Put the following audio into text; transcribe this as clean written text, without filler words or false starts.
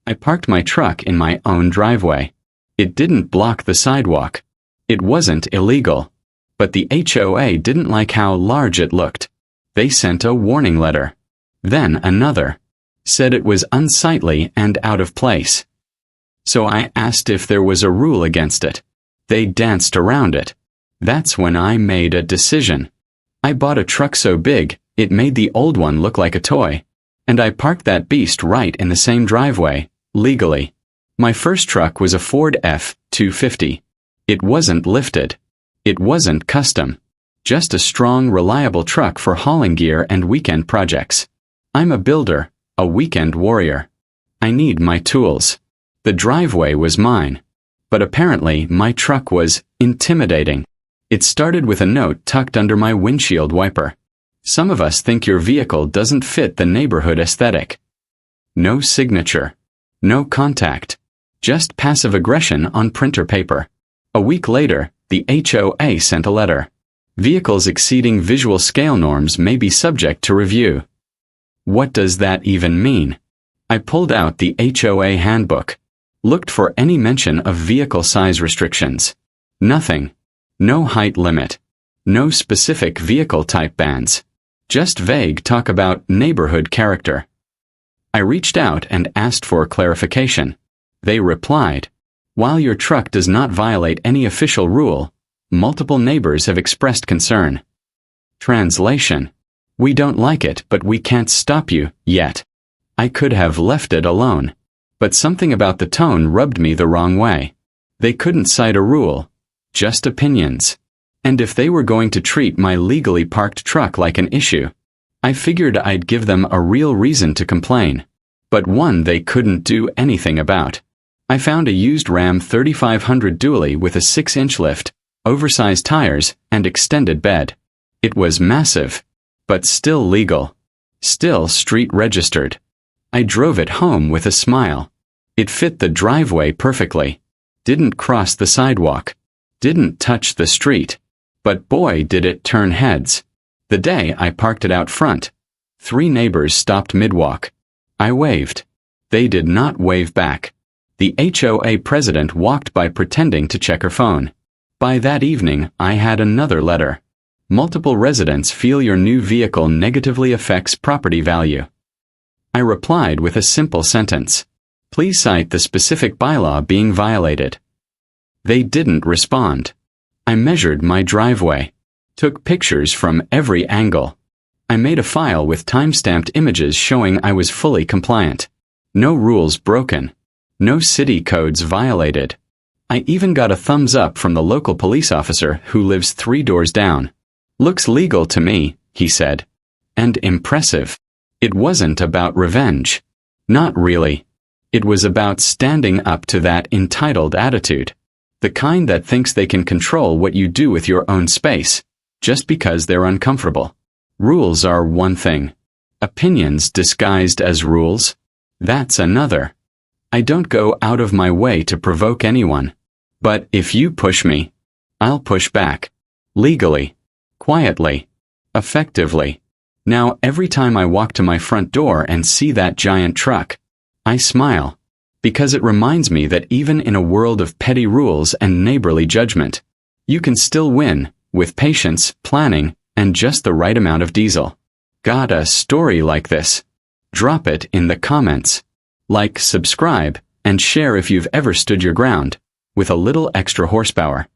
I parked my truck in my own driveway. It didn't block the sidewalk. It wasn't illegal. But the HOA didn't like how large it looked. They sent a warning letter. Then another. Said it was unsightly and out of place. So I asked if there was a rule against it. They danced around it. That's when I made a decision. I bought a truck so big, it made the old one look like a toy. And I parked that beast right in the same driveway, legally. My first truck was a Ford F-250. It wasn't lifted. It wasn't custom. Just a strong, reliable truck for hauling gear and weekend projects. I'm a builder, a weekend warrior. I need my tools. The driveway was mine. But apparently my truck was intimidating. It started with a note tucked under my windshield wiper. Some of us think your vehicle doesn't fit the neighborhood aesthetic. No signature. No contact. Just passive aggression on printer paper. A week later, the HOA sent a letter. Vehicles exceeding visual scale norms may be subject to review. What does that even mean? I pulled out the HOA handbook. Looked for any mention of vehicle size restrictions. Nothing. No height limit. No specific vehicle type bans. Just vague talk about neighborhood character. I reached out and asked for clarification. They replied, "While your truck does not violate any official rule, multiple neighbors have expressed concern." Translation: We don't like it, but we can't stop you, yet. I could have left it alone. But something about the tone rubbed me the wrong way. They couldn't cite a rule. Just opinions. And if they were going to treat my legally parked truck like an issue, I figured I'd give them a real reason to complain. But one they couldn't do anything about. I found a used Ram 3500 dually with a 6-inch lift, oversized tires, and extended bed. It was massive, but still legal. Still street registered. I drove it home with a smile. It fit the driveway perfectly. Didn't cross the sidewalk. Didn't touch the street. But boy did it turn heads. The day I parked it out front, 3 neighbors stopped mid-walk. I waved. They did not wave back. The HOA president walked by pretending to check her phone. By that evening, I had another letter. Multiple residents feel your new vehicle negatively affects property value. I replied with a simple sentence. Please cite the specific bylaw being violated. They didn't respond. I measured my driveway. Took pictures from every angle. I made a file with time-stamped images showing I was fully compliant. No rules broken. No city codes violated. I even got a thumbs up from the local police officer who lives 3 doors down. Looks legal to me, he said. And impressive. It wasn't about revenge. Not really. It was about standing up to that entitled attitude. The kind that thinks they can control what you do with your own space, just because they're uncomfortable. Rules are one thing. Opinions disguised as rules, that's another. I don't go out of my way to provoke anyone. But if you push me, I'll push back. Legally. Quietly. Effectively. Now every time I walk to my front door and see that giant truck, I smile. Because it reminds me that even in a world of petty rules and neighborly judgment, you can still win, with patience, planning, and just the right amount of diesel. Got a story like this? Drop it in the comments. Like, subscribe, and share if you've ever stood your ground, with a little extra horsepower.